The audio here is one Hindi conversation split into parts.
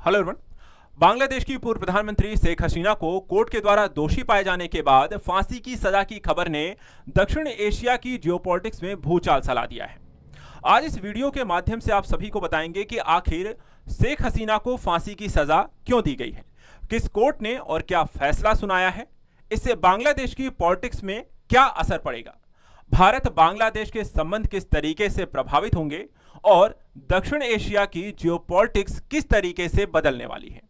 Hello everyone. बांग्लादेश की पूर्व प्रधानमंत्री शेख हसीना को कोर्ट के द्वारा दोषी पाए जाने के बाद फांसी की सजा की खबर ने दक्षिण एशिया की जियोपॉलिटिक्स में भूचाल चला दिया है। आज इस वीडियो के माध्यम से आप सभी को बताएंगे कि आखिर शेख हसीना को फांसी की सजा क्यों दी गई है, किस कोर्ट ने और क्या फैसला सुनाया है, इससे बांग्लादेश की पॉलिटिक्स में क्या असर पड़ेगा, भारत बांग्लादेश के संबंध किस तरीके से प्रभावित होंगे और दक्षिण एशिया की जियोपॉलिटिक्स किस तरीके से बदलने वाली है।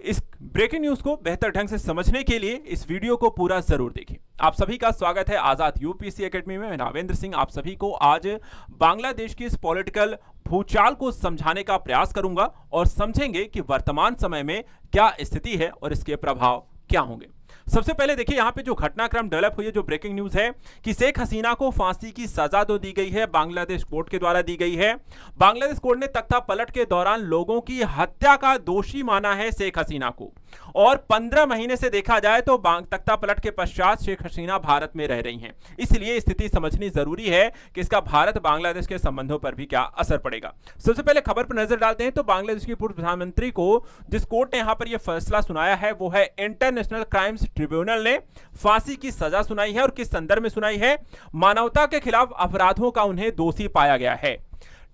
इस ब्रेकिंग न्यूज को बेहतर ढंग से समझने के लिए इस वीडियो को पूरा जरूर देखें। आप सभी का स्वागत है आजाद यूपीएससी एकेडमी में। मैं नावेंद्र सिंह आप सभी को आज बांग्लादेश की इस पॉलिटिकल भूचाल को समझाने का प्रयास करूंगा और समझेंगे कि वर्तमान समय में क्या स्थिति है और इसके प्रभाव क्या होंगे। सबसे पहले देखिए यहाँ पे जो घटनाक्रम डेवलप हुई है, जो ब्रेकिंग न्यूज है कि शेख हसीना को फांसी की सजा तो दी गई है, बांग्लादेश कोर्ट के द्वारा दी गई है। बांग्लादेश कोर्ट ने तख्ता पलट के दौरान लोगों की हत्या का दोषी माना है शेख हसीना को, और 15 महीने से देखा जाए तो तख्ता पलट के पश्चात शेख हसीना भारत में रह रही हैं। इसलिए स्थिति समझनी जरूरी है कि इसका भारत बांग्लादेश के संबंधों पर भी क्या असर पड़ेगा। सबसे पहले खबर पर नजर डालते हैं तो बांग्लादेश की पूर्व प्रधानमंत्री को जिस कोर्ट ने यहां पर यह फैसला सुनाया है वो है इंटरनेशनल क्राइम्स ट्रिब्यूनल ने फांसी की सजा सुनाई है। और किस संदर्भ में सुनाई है? मानवता के खिलाफ अपराधों का उन्हें दोषी पाया गया है।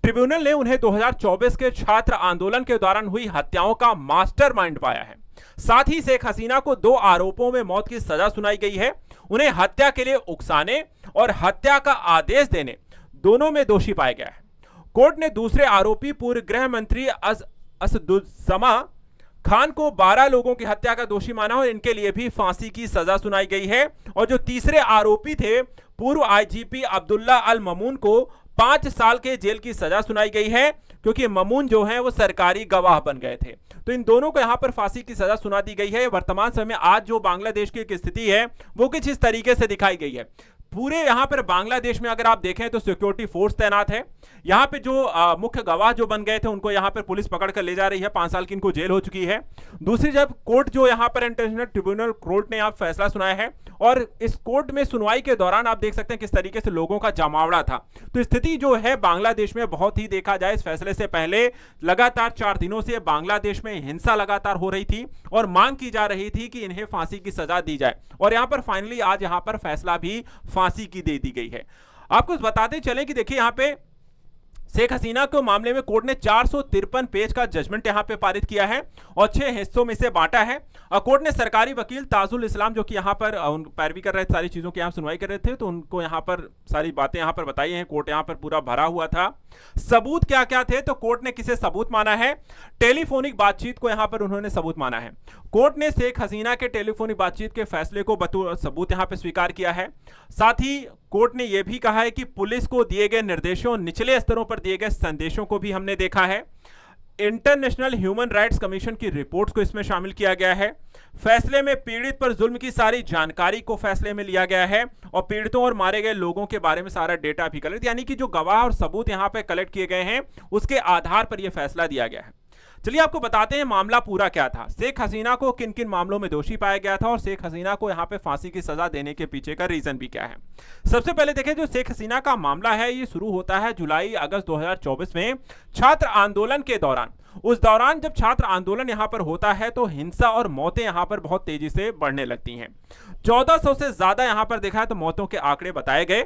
ट्रिब्यूनल ने उन्हें 2024 के छात्र आंदोलन के दौरान हुई हत्याओं का मास्टरमाइंड पाया है। साथ ही शेख हसीना को 2 आरोपों में मौत की सजा सुनाई गई है। उन्हें हत्या के लिए उकसाने और हत्या का आदेश देने दोनों में दोषी पाया गया है। कोर्ट ने दूसरे आरोपी पूर्व गृह मंत्री असदुज्जमा खान को 12 लोगों की हत्या का दोषी माना और इनके लिए भी फांसी की सजा सुनाई गई है। और जो तीसरे आरोपी थे पूर्व आईजीपी अब्दुल्ला अल ममून को 5 साल के जेल की सजा सुनाई गई है, क्योंकि ममून जो है वो सरकारी गवाह बन गए थे। तो इन दोनों को यहां पर फांसी की सजा सुना दी गई है। वर्तमान समय में आज जो बांग्लादेश की एक स्थिति है वो कुछ इस तरीके से दिखाई गई है। पूरे यहां पर बांग्लादेश में अगर आप देखें तो सिक्योरिटी फोर्स तैनात है। यहां पे जो मुख्य गवाह जो बन गए थे उनको यहां पर पुलिस पकड़ कर ले जा रही है। 5 साल की इनको जेल हो चुकी है। दूसरी जब कोर्ट जो यहां पर इंटरनेशनल ट्रिब्यूनल कोर्ट ने यहां फैसला सुनाया है, और इस कोर्ट में सुनवाई के दौरान आप देख सकते हैं किस तरीके से लोगों का जमावड़ा था। तो स्थिति जो है बांग्लादेश में बहुत ही, देखा जाए इस फैसले से पहले लगातार 4 दिनों से बांग्लादेश में हिंसा लगातार हो रही थी और मांग की जा रही थी कि इन्हें फांसी की सजा दी जाए। और यहां पर फाइनली आज यहां पर फैसला भी फांसी की दे दी गई है। आपको बताते चलें कि देखिए यहां पे शेख हसीना के मामले में कोर्ट ने 453 पेज का जजमेंट यहां पे पारित किया है और 6 हिस्सों में से बांटा है। कोर्ट ने सरकारी वकील ताजुल इस्लाम जो कि यहां पर पैरवी कर रहे थे, सारी चीजों की यहां सुनवाई कर रहे थे, तो उनको यहां पर सारी बातें यहां पर बताई हैं। कोर्ट यहां पर पूरा भरा हुआ था। सबूत क्या क्या थे? तो कोर्ट ने किसे सबूत माना है? टेलीफोनिक बातचीत को यहां पर उन्होंने सबूत माना है। कोर्ट ने शेख हसीना के टेलीफोनिक बातचीत के फैसले को बतौर सबूत यहां पर स्वीकार किया है। साथ ही कोर्ट ने यह भी कहा है कि पुलिस को दिए गए निर्देशों, निचले स्तरों पर दिए गए संदेशों को भी हमने देखा है। इंटरनेशनल ह्यूमन राइट्स कमीशन की रिपोर्ट्स को इसमें शामिल किया गया है। फैसले में पीड़ित पर जुल्म की सारी जानकारी को फैसले में लिया गया है और पीड़ितों और मारे गए लोगों के बारे में सारा डेटा भी कलेक्ट, यानी कि जो गवाह और सबूत यहां पे कलेक्ट किए गए हैं उसके आधार पर यह फैसला दिया गया है। चलिए आपको बताते हैं मामला पूरा क्या था, शेख हसीना को किन किन मामलों में दोषी पाया गया था और शेख हसीना को यहां पे फांसी की सजा देने के पीछे का रीजन भी क्या है। सबसे पहले देखें, जो शेख हसीना का मामला है ये शुरू होता है जुलाई अगस्त 2024 में छात्र आंदोलन के दौरान। उस दौरान जब छात्र आंदोलन यहां पर होता है तो हिंसा और मौतें यहां पर बहुत तेजी से बढ़ने लगती हैं। 1400 से ज्यादा यहां पर देखा है तो मौतों के आंकड़े बताए गए।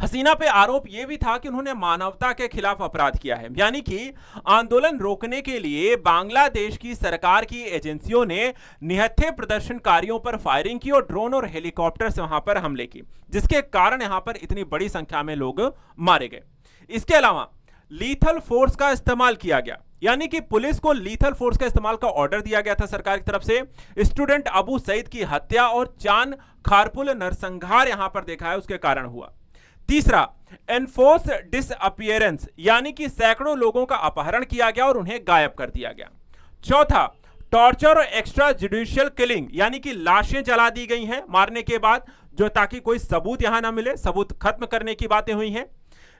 हसीना पे आरोप यह भी था कि उन्होंने मानवता के खिलाफ अपराध किया है, यानी कि आंदोलन रोकने के लिए बांग्लादेश की सरकार की एजेंसियों ने निहत्थे प्रदर्शनकारियों पर फायरिंग की और ड्रोन और हेलीकॉप्टर से वहां पर हमले की, जिसके कारण यहां पर इतनी बड़ी संख्या में लोग मारे गए। इसके अलावा लीथल फोर्स का इस्तेमाल किया गया, यानी कि पुलिस को लीथल फोर्स का इस्तेमाल का ऑर्डर दिया गया था सरकार की तरफ से। स्टूडेंट अबू सईद की हत्या और चांद खारपुल नरसंहार यहां पर देखा है उसके कारण हुआ। तीसरा, एनफोर्स डिसअपियरेंस, यानी कि सैकड़ों लोगों का अपहरण किया गया और उन्हें गायब कर दिया गया। चौथा, टॉर्चर और एक्स्ट्रा जुडिशियल किलिंग, यानी कि लाशें जला दी गई हैं मारने के बाद, जो ताकि कोई सबूत यहां ना मिले, सबूत खत्म करने की बातें हुई हैं।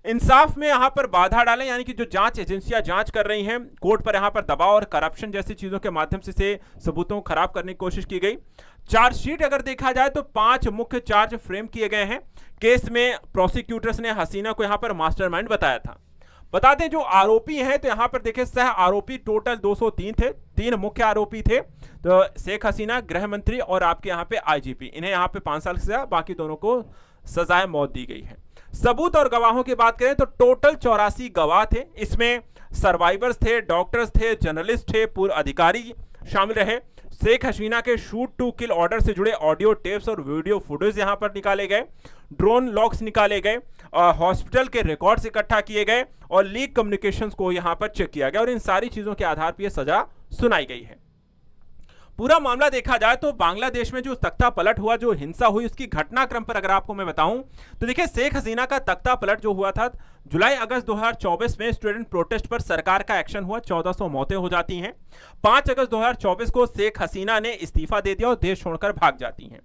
इंसाफ में यहां पर बाधा डालें, यानी कि जो जांच एजेंसियां जांच कर रही हैं, कोर्ट पर यहां पर दबाव और करप्शन जैसी चीजों के माध्यम से सबूतों को खराब करने की कोशिश की गई। चार्जशीट अगर देखा जाए तो 5 मुख्य चार्ज फ्रेम किए गए हैं। केस में प्रोसिक्यूटर्स ने हसीना को यहां पर मास्टरमाइंड बताया था। बता दें जो आरोपी हैं तो यहां पर देखिए सह आरोपी टोटल 203 थे, 3 मुख्य आरोपी थे, तो शेख हसीना, गृह मंत्री और आपके यहां पे आईजीपी, इन्हें यहां पे 5 साल की सजा, बाकी दोनों को सजाए मौत दी गई है। सबूत और गवाहों की बात करें तो टोटल 84 गवाह थे, इसमें सर्वाइवर्स थे, डॉक्टर्स थे, जर्नलिस्ट थे, पूर्व अधिकारी शामिल रहे। शेख हसीना के शूट टू किल ऑर्डर से जुड़े ऑडियो टेप्स और वीडियो फुटेज यहां पर निकाले गए, ड्रोन लॉग्स निकाले गए, हॉस्पिटल के रिकॉर्ड्स इकट्ठा किए गए और लीक कम्युनिकेशंस को यहां पर चेक किया गया और इन सारी चीजों के आधार पर यह सजा सुनाई गई है। पूरा मामला देखा जाए तो बांग्लादेश में जो तख्ता पलट हुआ, जो हिंसा हुई, उसकी घटनाक्रम पर अगर आपको मैं बताऊं तो देखिए शेख हसीना का तख्ता पलट जो हुआ था जुलाई अगस्त 2024 में स्टूडेंट प्रोटेस्ट पर सरकार का एक्शन हुआ, 1400 मौतें हो जाती हैं। 5 अगस्त 2024 को शेख हसीना ने इस्तीफा दे दिया और देश छोड़कर भाग जाती हैं।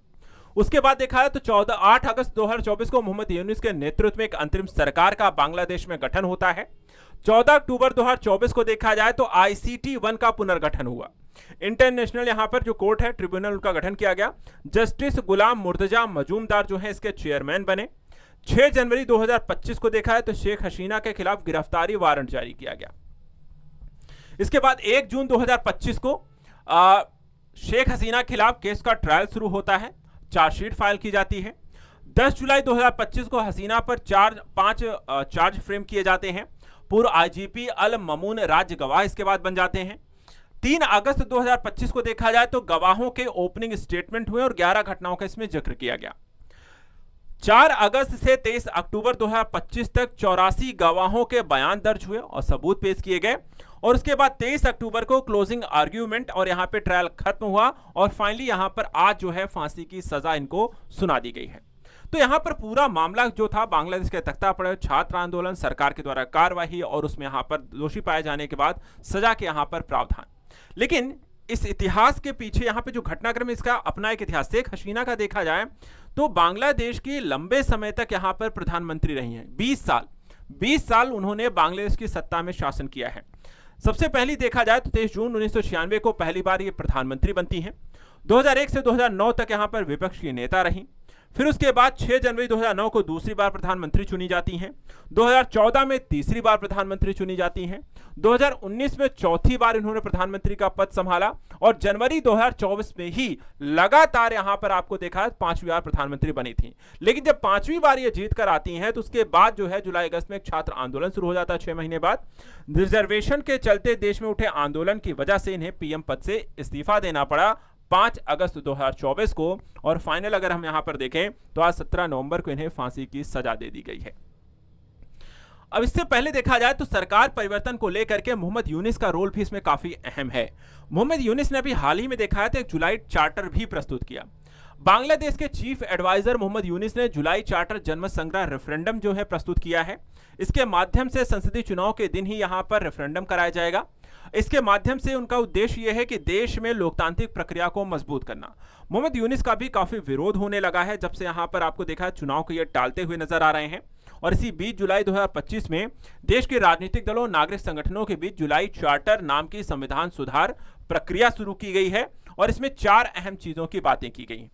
उसके बाद देखा है तो 8 अगस्त 2024 को मोहम्मद यूनुस के नेतृत्व में एक अंतरिम सरकार का बांग्लादेश में गठन होता है। 14 अक्टूबर 2024 को देखा जाए तो ICT 1 का पुनर्गठन हुआ। इंटरनेशनल यहां पर जो कोर्ट है, ट्रिब्यूनल, उनका गठन किया गया। जस्टिस गुलाम मुर्तजा मजूमदार जो है इसके चेयरमैन बने। 6 जनवरी 2025 को देखा है तो शेख हसीना के खिलाफ गिरफ्तारी वारंट जारी किया गया। इसके बाद 1 जून 2025 को शेख हसीना के खिलाफ केस का ट्रायल शुरू होता है, चार्जशीट फाइल की जाती है। 10 जुलाई 2025 को हसीना पर 5 चार्ज फ्रेम किए जाते हैं। पूर्व IGP अल ममून राज्य गवाह इसके बाद बन जाते हैं। 3 अगस्त 2025 को देखा जाए तो गवाहों के ओपनिंग स्टेटमेंट हुए और 11 घटनाओं का इसमें जिक्र किया गया। 4 अगस्त से 23 अक्टूबर 2025 तक 84 गवाहों के बयान दर्ज हुए और सबूत पेश किए गए और उसके बाद 23 अक्टूबर को क्लोजिंग आर्ग्यूमेंट और यहां पे ट्रायल खत्म हुआ और फाइनली यहां पर आज जो है फांसी की सजा इनको सुना दी गई है। तो यहां पर पूरा मामला जो था बांग्लादेश के तख्ता पलट, छात्र आंदोलन, सरकार के द्वारा कार्रवाई और उसमें यहां पर दोषी पाए जाने के बाद सजा के यहां पर प्रावधान। लेकिन इस इतिहास के पीछे यहां पे जो घटनाक्रम, इसका अपना एक इतिहास। शेख हसीना का देखा जाए तो बांग्लादेश की लंबे समय तक यहां पर प्रधानमंत्री रही हैं, 20 साल उन्होंने बांग्लादेश की सत्ता में शासन किया है। सबसे पहले देखा जाए तो 23 जून 1996 को पहली बार ये प्रधानमंत्री बनती हैं। 2001 से 2009 तक यहां पर विपक्ष की नेता रही। फिर उसके बाद 6 जनवरी 2009 को दूसरी बार प्रधानमंत्री चुनी जाती हैं। 2014 में तीसरी बार प्रधानमंत्री चुनी जाती हैं। 2019 में चौथी बार इन्होंने प्रधानमंत्री का पद संभाला और जनवरी 2024 में ही लगातार यहां पर आपको देखा है 5वीं बार प्रधानमंत्री बनी थी। लेकिन जब 5वीं बार ये जीत कर आती हैं तो उसके बाद जो है जुलाई अगस्त में एक छात्र आंदोलन शुरू हो जाता है 6 महीने बाद। रिजर्वेशन के चलते देश में उठे आंदोलन की वजह से इन्हें PM पद से इस्तीफा देना पड़ा 5 अगस्त 2024 को और फाइनल अगर हम यहां पर देखें तो आज 17 नवंबर को इन्हें फांसी की सजा दे दी गई है। अब इससे पहले देखा जाए तो सरकार परिवर्तन को लेकर के मोहम्मद यूनुस का रोल भी इसमें काफी अहम है। मोहम्मद यूनुस ने अभी हाल ही में देखा है तो एक जुलाई चार्टर भी प्रस्तुत किया। बांग्लादेश के चीफ एडवाइजर मोहम्मद यूनुस ने जुलाई चार्टर जनमत संग्रह रेफरेंडम जो है प्रस्तुत किया है। इसके माध्यम से संसदीय चुनाव के दिन ही यहां पर रेफरेंडम कराया जाएगा। इसके माध्यम से उनका उद्देश्य यह है कि देश में लोकतांत्रिक प्रक्रिया को मजबूत करना। मोहम्मद यूनुस का भी काफी विरोध होने लगा है जब से यहां पर आपको देखा चुनाव को ये टालते हुए नजर आ रहे हैं। और इसी बीच जुलाई 2025 में देश के राजनीतिक दलों, नागरिक संगठनों के बीच जुलाई चार्टर नाम की संविधान सुधार प्रक्रिया शुरू की गई है और इसमें 4 अहम चीजों की बातें की गई।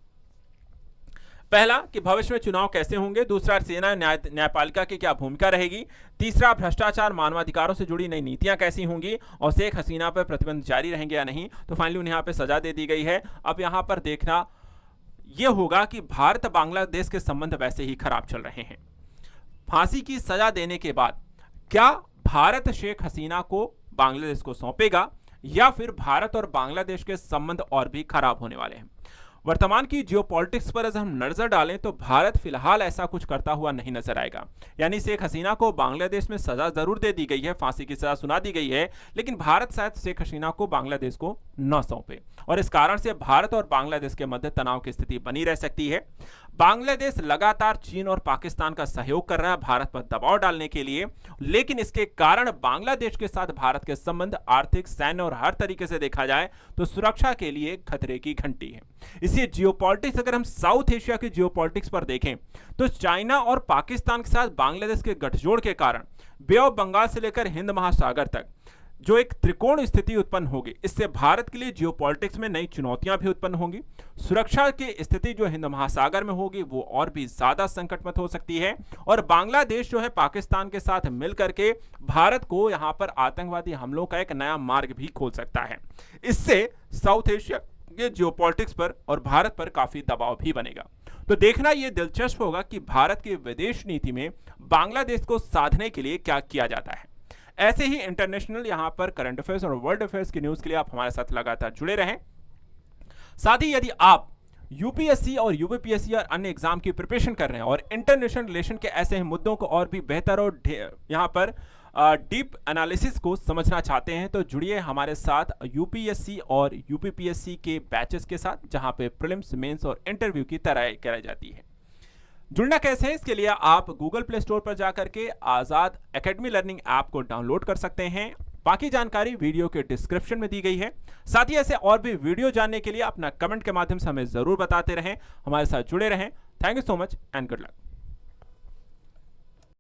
पहला कि भविष्य में चुनाव कैसे होंगे, दूसरा सेना न्यायपालिका की क्या भूमिका रहेगी, तीसरा भ्रष्टाचार मानवाधिकारों से जुड़ी नई नीतियां कैसी होंगी और शेख हसीना पर प्रतिबंध जारी रहेंगे या नहीं। तो फाइनली उन्हें यहां पे सजा दे दी गई है। अब यहां पर देखना यह होगा कि भारत बांग्लादेश के संबंध वैसे ही खराब चल रहे हैं। फांसी की सजा देने के बाद क्या भारत शेख हसीना को बांग्लादेश को सौंपेगा या फिर भारत और बांग्लादेश के संबंध और भी खराब होने वाले हैं। वर्तमान की जियोपॉलिटिक्स पर अगर हम नजर डालें तो भारत फिलहाल ऐसा कुछ करता हुआ नहीं नजर आएगा। यानी शेख हसीना को बांग्लादेश में सजा जरूर दे दी गई है, फांसी की सजा सुना दी गई है, लेकिन भारत शायद शेख हसीना को बांग्लादेश को न सौंपे और इस कारण से भारत और बांग्लादेश के मध्य तनाव की स्थिति बनी रह सकती है। बांग्लादेश लगातार चीन और पाकिस्तान का सहयोग कर रहा है भारत पर दबाव डालने के लिए, लेकिन इसके कारण बांग्लादेश के साथ भारत के संबंध आर्थिक, सैन्य और हर तरीके से देखा जाए तो सुरक्षा के लिए खतरे की घंटी है। इसी जियोपॉलिटिक्स अगर हम साउथ एशिया की जियोपॉलिटिक्स पर देखें तो चाइना और पाकिस्तान के साथ बांग्लादेश के गठजोड़ के कारण बे ऑफ बंगाल से लेकर हिंद महासागर तक जो एक त्रिकोण स्थिति उत्पन्न होगी, इससे भारत के लिए जियोपॉलिटिक्स में नई चुनौतियां भी उत्पन्न होंगी। सुरक्षा की स्थिति जो हिंद महासागर में होगी वो और भी ज्यादा संकटमय हो सकती है और बांग्लादेश जो है पाकिस्तान के साथ मिलकर के भारत को यहां पर आतंकवादी हमलों का एक नया मार्ग भी खोल सकता है। इससे साउथ एशिया के जियोपॉलिटिक्स पर और भारत पर काफी दबाव भी बनेगा। तो देखना यह दिलचस्प होगा कि भारत की विदेश नीति में बांग्लादेश को साधने के लिए क्या किया जाता है। ऐसे ही इंटरनेशनल यहां पर करंट अफेयर्स और वर्ल्ड अफेयर्स की न्यूज के लिए आप हमारे साथ लगातार जुड़े रहें। साथ ही यदि आप यूपीएससी और यूपीपीएससी और अन्य एग्जाम की प्रिपरेशन कर रहे हैं और इंटरनेशनल रिलेशन के ऐसे ही मुद्दों को और भी बेहतर और यहां पर डीप एनालिसिस को समझना चाहते हैं तो जुड़िए हमारे साथ यूपीएससी और यूपीपीएससी के बैचेस के साथ, जहां पे प्रीलिम्स, मेंस और इंटरव्यू की तैयारी कराई जाती है। जुड़ना कैसे है, इसके लिए आप गूगल प्ले स्टोर पर जाकर के आजाद एकेडमी लर्निंग ऐप को डाउनलोड कर सकते हैं। बाकी जानकारी वीडियो के डिस्क्रिप्शन में दी गई है। साथ ही ऐसे और भी वीडियो जानने के लिए अपना कमेंट के माध्यम से हमें जरूर बताते रहें, हमारे साथ जुड़े रहें। Thank you so much and good luck.